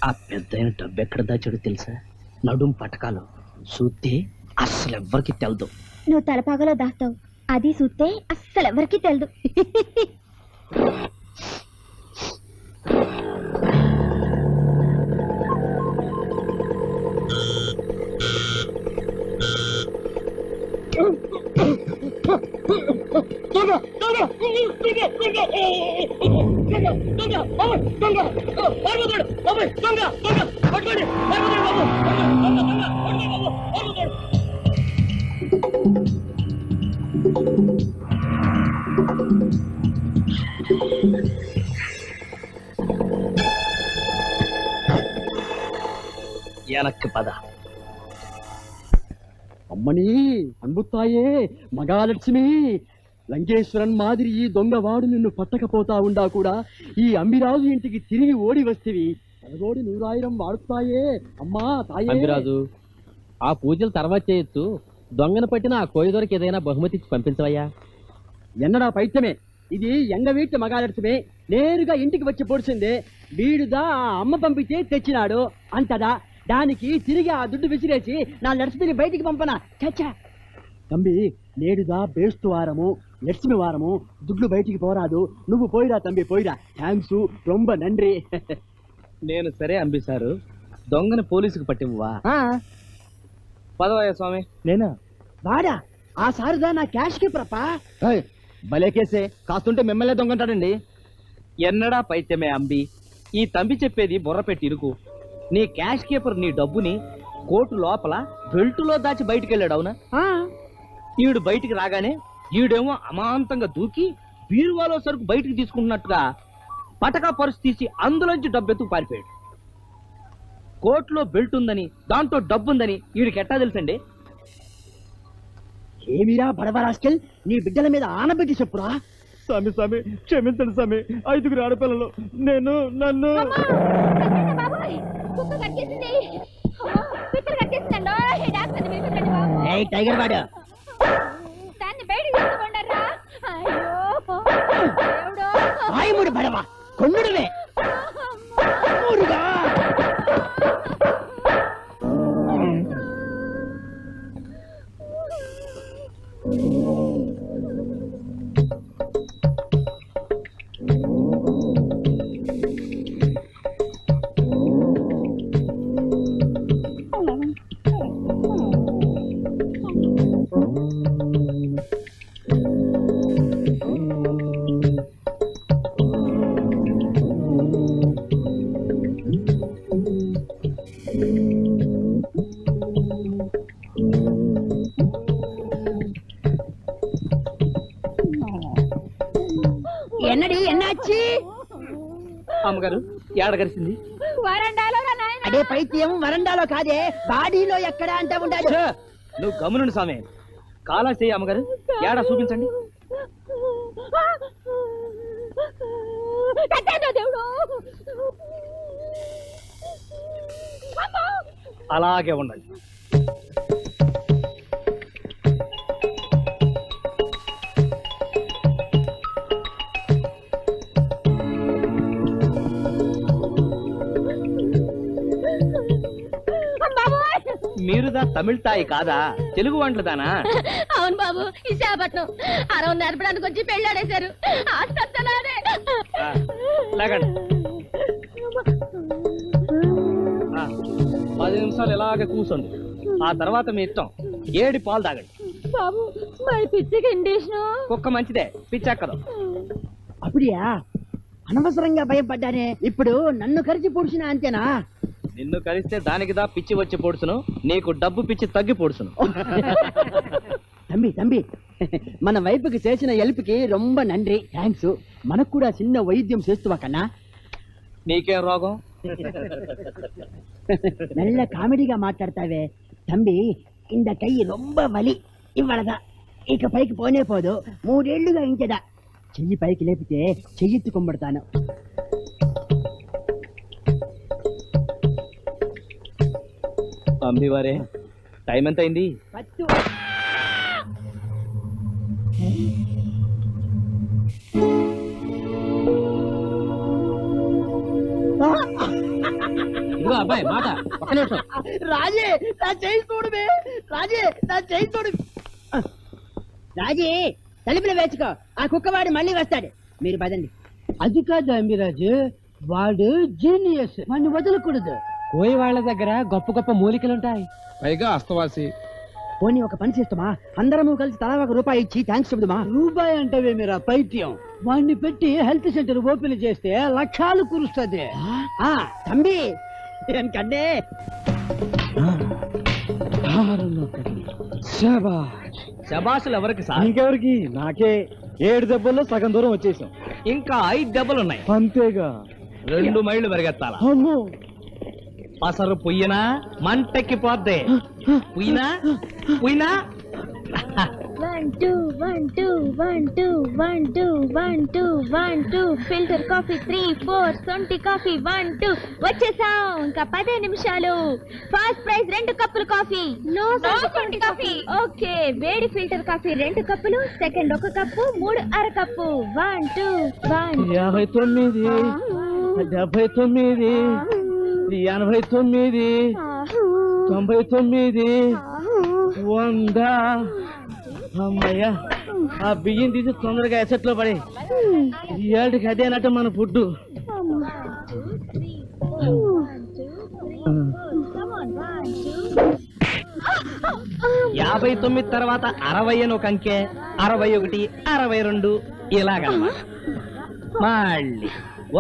ఆ పెద్ద డబ్బు ఎక్కడ దాచాడు తెలుసా? నడుం పటకాలు చూస్తే అస్సలు ఎవ్వరికి తెలదు. నువ్వు తలపాగలో దాస్తావు, అది చూస్తే అస్సలు ఎవరికి తెలదు. எனக்கு పద. అమ్మని అన్బుతాయే మగాలక్ష్మి, లంకేశ్వరన్ మాదిరి ఈ దొంగవాడు నిన్ను పట్టకపోతా ఉండా కూడా ఈ అంబిరాజు ఇంటికి తిరిగి ఓడి వస్తేవి పదగోడి 100,000 వాడుతాయే. అమ్మా తాయే. అంబిరాజు, ఆ పూజలు తర్వాత చేయొచ్చు. దొంగను పట్టిన ఆ కోయిదొరికి ఏదైనా బహుమతి ఇచ్చి పంపించవయ్యా. ఎన్నడా పైత్యమే, ఇది ఎంగ వీటి మగాలక్ష్మి నేరుగా ఇంటికి వచ్చి పొడిచిందే. వీడుదా ఆ అమ్మ పంపితే తెచ్చినాడు అంటదా, దానికి తిరిగి ఆ దుడ్డు విసిరేసి నా లక్ష్మిని బయటికి పంపనా? చచ్చా తంబి, నేడుదా బేస్తు వారము, లక్ష్మి వారము, దుడ్లు బయటికి పోరాదు. నువ్వు పోయిరా తంబి, పోయిరా. థ్యాంక్స్, రొంబ నండ్రి. నేను సరే అంబిసారు, దొంగను పోలీసుకు పట్టివ్వా. పదవయ్య స్వామి. నేనా వాడా? ఆ సారుదా నా క్యాష్ కి ప్రపా భలే కేసే, కాస్తుంటే మిమ్మల్నే దొంగంటాడండి. ఎన్నడా పైత్యమే అంబి, ఈ తంబి చెప్పేది బుర్ర పెట్టి ఇరుకు. నీ క్యాష్ కీపర్ నీ డబ్బుని కోటు లోపల బెల్టులో దాచి బయటికి వెళ్ళాడు, అవునా? ఈడు బయటికి రాగానే ఈడేమో అమాంతంగా దూకి బీరువాలో సరుకు బయటికి తీసుకుంటున్నట్టుగా పటకా పరుసు తీసి అందులోంచి డబ్బెత్తుకు పారిపోయాడు. కోట్లో బెల్ట్ ఉందని, దాంట్లో డబ్బు ఉందని వీడికి ఎట్టా తెలుసండి? ఏమిరా బడబరాస్కెల్, నీ బిడ్డల మీద ఆనబెట్టి చెప్పురా. స్వామి స్వామి క్షమించండి స్వామి, 5 ఆడపిల్లలు, నేను నన్ను టైగర్ వాడు ఆయముడు బడవా కొన్నుడువే ఎన్నడి ఎన్నాచి అమ్మగారు ఏడగరిసింది? అదే పైత్యం వరండాలో కాదే, బాడీలో ఎక్కడ అంటే ఉండాలి. నువ్వు గమనుండి స్వామి. కాలా చేయి అమ్మగారు, ఏడా చూపించండి. అలాగే ఉండండి. మీరుదా తమిళ తాయి కాదా, తెలుగు వంటలదానా? అవును బాబు, విశాఖపట్నం. అరవ నేర్పడానికి వచ్చి పెళ్ళాడేశారు. లాగండి. 10 నిమిషాలు ఇలాగే కూర్చోండి. ఆ తర్వాత మీ ఇష్టం. 7 పాలు తాగండి. బాబు మరి పిచ్చి కండిషన్. కుక్క మంచిదే, పిచ్చెక్కదు. అప్పుడియా అనవసరంగా భయపడ్డానే. ఇప్పుడు నన్ను కరిచి పొడిచిన అంతేనా? నిన్ను కలిస్తే దానికిదా పిచ్చి వచ్చి పొడుచును, నీకు డబ్బు పిచ్చి తగ్గి పొడుచును. తంబి తంబి, మన వైపుకి చేసిన హెల్ప్కి రొంబ నండ్రి, థ్యాంక్స్. మనకు కూడా చిన్న వైద్యం చేస్తువా కన్నా? నీకేం రోగం? நல்ல కామెడీగా మాట్లాడతావే తంబి. ఇంద కై రొంబ వలి ఇవ్వడదా, ఇక పైకి పోనే పోదు. 3 ఏళ్లుగా ఇంకదా. చెయ్యి పైకి లేపితే చెయ్యెత్తుకొంబడతాను. అంబివారే, టైం ఎంత అయింది? 10. అబ్బాయి మాట ఒక నిమిషం. రాజే నా చేయి చూడమే, రాజే నా చేయి చూడు. రాజే తలుపులు వేసుకో, ఆ కుక్కవాడు మళ్ళీ వస్తాడు. మీరు పదండి. అది కాదు అమ్మిరాజు, వాడు జీనియస్, వాడిని వదలకూడదు. పోయి వాళ్ళ దగ్గర గొప్ప గొప్ప మూలికలుంటాయి. పైగా అస్తవాసి. పోనీ ఒక పని చేస్తామా, అందరము కలిసి తలా ₹1 ఇచ్చి థ్యాంక్స్ చెబుదామా? రూపాయి అంటవే మీరా పైత్యం, వాడిని పెట్టి హెల్త్ సెంటర్ ఓపెన్ చేస్తే లక్షాలు కురుస్తుంది. తంబి కన్నే శబాసులు ఎవరికి సార్? ఇంకెవరికి? నాకే 7 దెబ్బల్లో సగం దూరం వచ్చేసాం. ఇంకా 5 దెబ్బలున్నాయి. అంతేగా. 2 మైళ్ళు పరిగెత్తాలా. అమ్మో. అసలు పుయ్యనా మంటెక్కి పోద్దే. పుయ్యినా పుయ్యినా 1 2 1 2 1 2 1 2 1 2 1 2 ఫిల్టర్ కాఫీ 3 4 సొంటి కాఫీ 1 2 వచ్చేసాం. ఇంకా 10 నిమిషాలు. ఫస్ట్ ప్రైజ్ 2 కప్పులు కాఫీ. నో సొంటి కాఫీ. ఓకే, వేడి ఫిల్టర్ కాఫీ 2 కప్పులు, సెకండ్ 1 కప్పు, 3 అర కప్పు. 1 2 1 59 79 89 99 100. అమ్మయ్యా, ఆ బియ్యం తీసి తొందరగా ఎసట్లో పడి. ఈ ఏళ్ళకి అదేనట మన ఫుడ్. 59 తర్వాత 60 అని ఒక అంకె, 61 62 ఇలాగన్నమాట. మళ్ళీ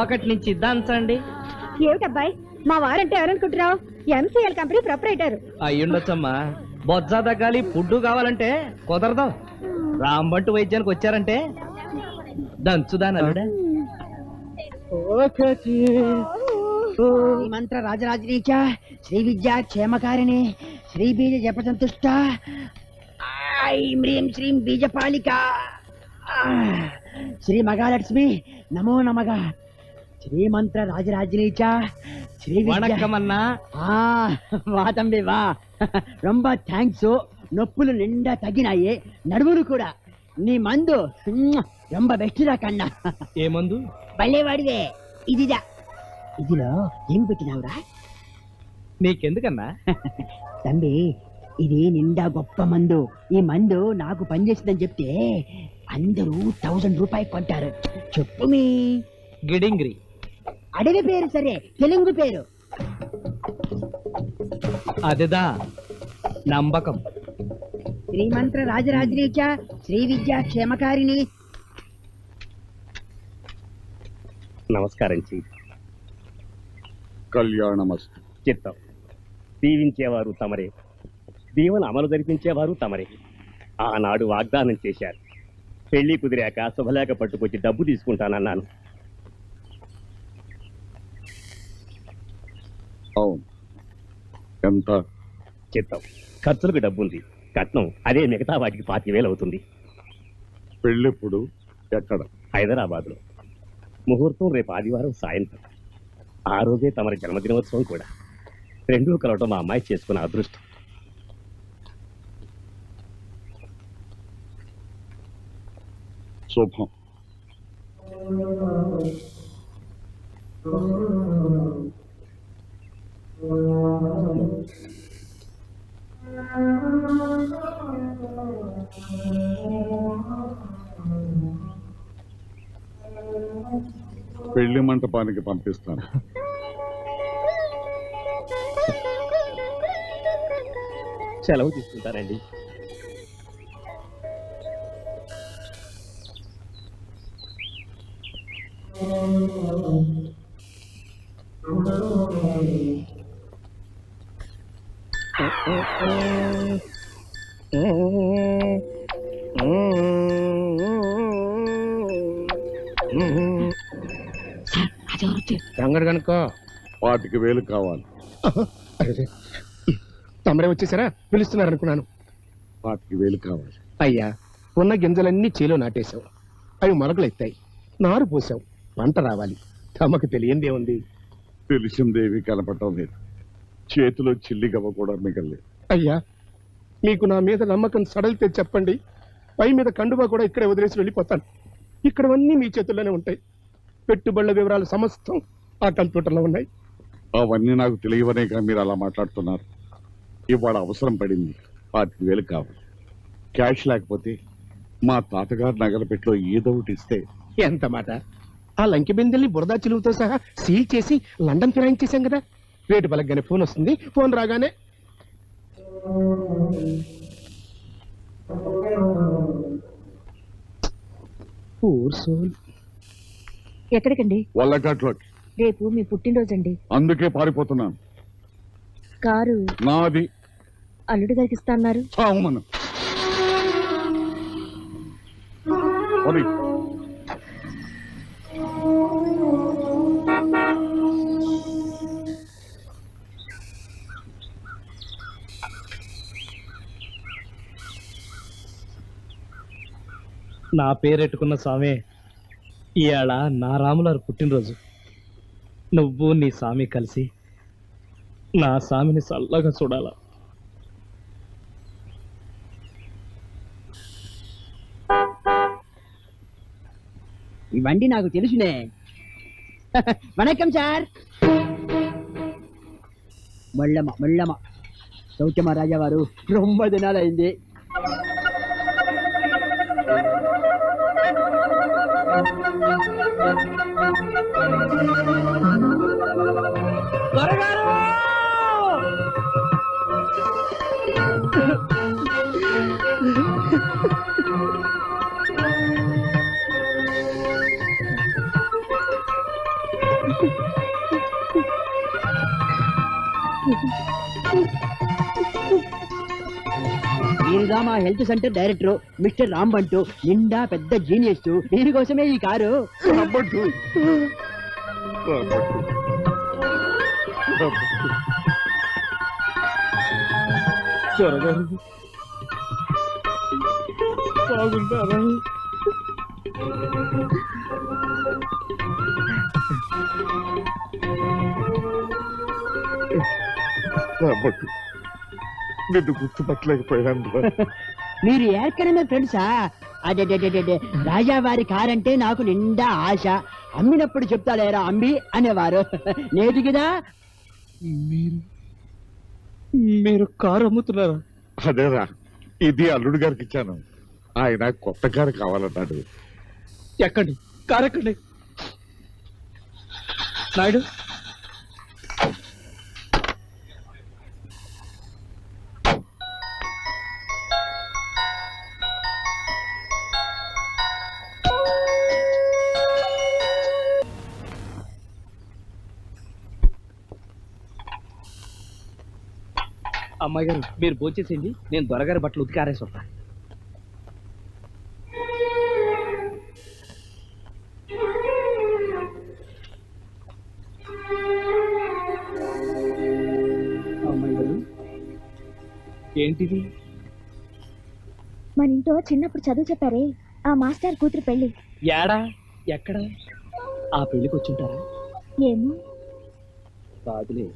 1 నుంచి దంచండి. ఏమిటబ్బాయి, మా వారంటే ఎవరనుకుంటున్నావు? MCL company proprietor. అయ్యుండొచ్చమ్మా, బొజ్జ తగ్గాలి, ఫుడ్ కావాలంటే కుదరదు. రాంబంటు వైద్యానికి వచ్చారంటే దంచుదానలుడా. మంత్ర రాజరాజరీచ శ్రీ విద్యా క్షేమకారిణి శ్రీ బీజ జపసంతుష్ట ఐం హ్రీం శ్రీం బీజపాలిక శ్రీ మహాలక్ష్మి నమో నమః. శ్రీమంత్ర రాజరాజనీచ శ్రీ వణక్కమన్నా. వా తంబి వా, రొంబ థ్యాంక్స్. నొప్పులు నిండా తగ్గినాయి, నడువులు కూడా. నీ మందు రొంబ బెస్ట్ రా కన్నా. ఏ మందు? బల్లేవాడివే. ఇదిదా, ఇదిలో ఏం పెట్టినావురా? నీకెందుకన్నా? తంబి, ఇది నిండా గొప్ప మందు. ఈ మందు నాకు పనిచేసిందని చెప్తే అందరూ ₹1000 కొంటారు. చెప్పు మీ గిడింగ్రి. అడవి పేరు సరే, తెలుగు పేరు. అదిదా నమ్మకం. శ్రీమంత్ర రాజరాజరీచ శ్రీ విద్యా క్షేమకారిణి. నమస్కారం చెయ్యి. కళ్యాణమస్తు. చిత్తం. దీవించేవారు తమరే, దీవెన అమలు జరిపించేవారు తమరే. ఆనాడు వాగ్దానం చేశారు. పెళ్లి కుదిరాక శుభలేఖ పట్టుకొచ్చి డబ్బు తీసుకుంటానన్నాను. అవును, ఎంత? చిత్తం. ఖర్చులకు డబ్బుంది, కట్నం అదే మిగతా వాటికి 25,000 అవుతుంది. పెళ్ళెప్పుడు, ఎక్కడ? హైదరాబాద్లో. ముహూర్తం రేపు ఆదివారం సాయంత్రం. ఆ రోజే తమరి జన్మదినోత్సవం కూడా. రెండూ కలవటం మా అమ్మాయి చేసుకున్న అదృష్టం. శుభం. పెళ్లి మంటపానికి పంపిస్తాను. సెలవు తీసుకుంటారండి. రంగడు కనుకో. 25,000 కావాలి. తమరే వచ్చేసారా? పిలుస్తున్నారు అనుకున్నాను. 25,000 కావాలి. అయ్యా, ఉన్న గింజలన్నీ చేలో నాటేశావు, అవి మొలకలు ఎత్తాయి, నారు పోసావు, పంట రావాలి. తమకు తెలియందే ఉంది. తెలిసిందేవి కనపడటం లేదు. చేతిలో చిల్లి గవ్వ కూడా మిగలేదు. అయ్యా, మీకు నా మీద నమ్మకం సడలితే చెప్పండి. పై మీద కండువా కూడా ఇక్కడే వదిలేసి వెళ్ళిపోతాను. ఇక్కడవన్నీ మీ చేతుల్లోనే ఉంటాయి. పెట్టుబడుల వివరాలు సమస్తం ఆ కంప్యూటర్లో ఉన్నాయి. అవన్నీ నాకు తెలియవనేగా మీరు అలా మాట్లాడుతున్నారు. ఇవాళ అవసరం పడింది, 25,000 కావాలి. క్యాష్ లేకపోతే మా తాతగారు నగలపెట్లో ఏదో ఒకటి ఇస్తే. ఎంత మాట! ఆ లంకి బిందెల్ని బురదా చిలువుతో సహా సీల్ చేసి లండన్ ఫిరాయించేశాం కదా. రేటు బలగ్గానే ఫోన్ వస్తుంది. ఫోన్ రాగానే ఎక్కడికండి? వల్లకాట్లోకి. రేపు మీ పుట్టినరోజండి. అందుకే పారిపోతున్నాను. కారు నాది. అల్లుడు గారికి ఇస్తా అన్నారు. చావుమను. ఒరేయ్, నా పేరెట్టుకున్న స్వామి, ఇవాళ నా రాములారు పుట్టినరోజు. నువ్వు నీ స్వామి కలిసి నా స్వామిని చల్లగా చూడాలా. ఇవన్నీ నాకు తెలుసునే. వణకం సార్. మళ్ళమ్మ సౌఖ్యమా రాజా వారు? రొమ్మ దినాలైంది. మీరుగా మా హెల్త్ సెంటర్ డైరెక్టర్ మిస్టర్ రాంబంటు, నిండా పెద్ద జీనియస్. దీనికోసమే ఈ కారు. రబ్బట్టు. రబ్బట్టు. రబ్బట్టు. త్వరగారు బాగుంటారా? రబ్బట్టు. నిన్ను గుర్తుపట్టలేకపోయాను. మీరు ఏర్కనమే ఫ్రెండ్సా? అదే రాజావారి కారంటే నాకు నిండా ఆశ. అమ్మినప్పుడు చెప్తాలేరా అంబి అనేవారు. నేటి కదా. మీరు కారు అమ్ముతున్నారా? అదేరా, ఇది అల్లుడు గారికి ఇచ్చాను. ఆయన కొత్త కారు కావాలన్నాడు. ఎక్కండి, కారు ఎక్కండి. నాయుడు, అమ్మాయి గారు మీరు భోంచేసేయండి, నేను దొరగారి బట్టలు ఉతికి ఆరేసి వస్తా. అమ్మాయి గారు ఏంటిది? మన ఇంట్లో చిన్నప్పుడు చదువు చెప్పారే, ఆ మాస్టర్ కూతురు పెళ్లి. ఏడా? ఎక్కడ? ఆ పెళ్లికి వచ్చుంటారా? ఏమో. కాదులే,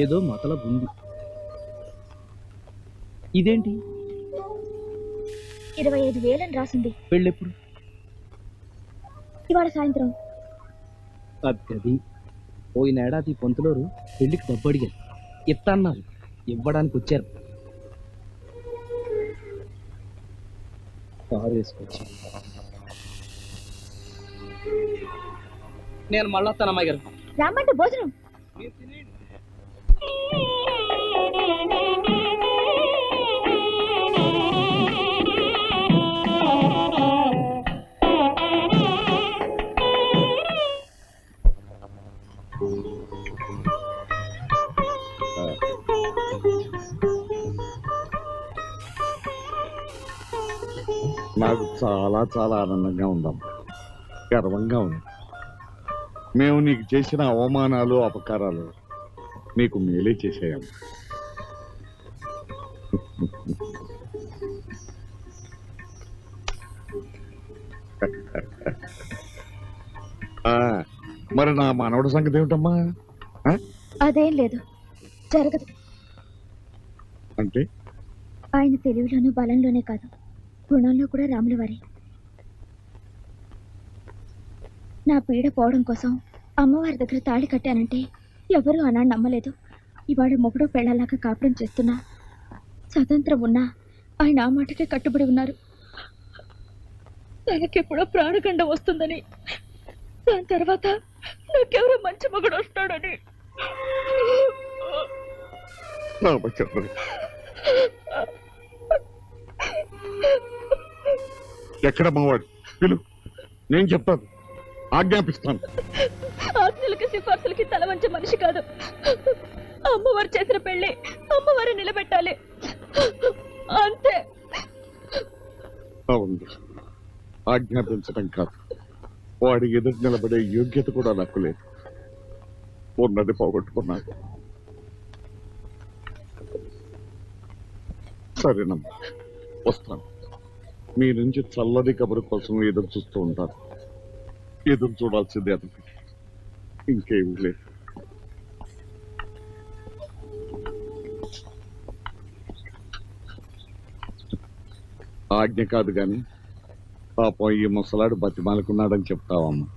ఏదో మొదల ఉంది. ఇదేంటి? 25,000 అని రాసింది. పెళ్ళెప్పుడు? ఇవాళ సాయంత్రం. అది పోయిన ఏడాది పొంతులోరు పెళ్లికి డబ్బు అడిగారు, ఇత్తన్నారు, ఇవ్వడానికి వచ్చారు. కారు వేసుకొచ్చి నేను మళ్ళీ వస్తాను. అమ్మాయి గారు రామ్మంటే భోజనం. నాకు చాలా చాలా ఆనందంగా ఉందమ్మా, గర్వంగా ఉంది. మేము నీకు చేసిన అవమానాలు అపకారాలు నీకు మేలే చేసాయమ్మా. మరి నా మనవడి సంగతి ఏమిటమ్మా? అదేం లేదు, జరగదు. అంటే ఆయన తెలివిలోనూ బలంలోనే కాదు, గుణంలో కూడా రాముల వారి. నా పీడ పోవడం కోసం అమ్మవారి దగ్గర తాళి కట్టానంటే ఎవరు ఆనాడు నమ్మలేదు. ఇవాళ మొగుడు పెళ్ళలాగా కాపురం చేస్తున్నా, స్వతంత్రం ఉన్నా ఆయన ఆ మాటకే కట్టుబడి ఉన్నారు. తనకెప్పుడో ప్రాణగండం వస్తుందని, దాని తర్వాత నాకెవరో మంచి మొగుడు వస్తాడని. రామచంద్ర, ఎక్కడ మావాడు? పిలు, నేను చెప్తాను, ఆజ్ఞాపిస్తాను. ఆజ్ఞలకి సిఫార్సులకి తల వంచే మనిషి కాదు. అమ్మవారు చేసిన పెళ్ళి అమ్మవారు నిలబెట్టాలి, అంతే. అవును, ఆజ్ఞాపించడం కాదు, వాడి ఎదురు నిలబడే యోగ్యత కూడా నాకు లేదు. ఉన్నది పోగొట్టుకున్నాను. సరేనమ్మా, వస్తాను. మీ నుంచి చల్లది కబురు కోసం ఎదురు చూస్తూ ఉంటాను. ఎదురు చూడాల్సిందే, అది ఇంకేమీ లేదు. ఆజ్ఞ కాదు గాని పాపం ఈ ముసలాడు బతిమాలకున్నాడని చెప్తావమ్మా.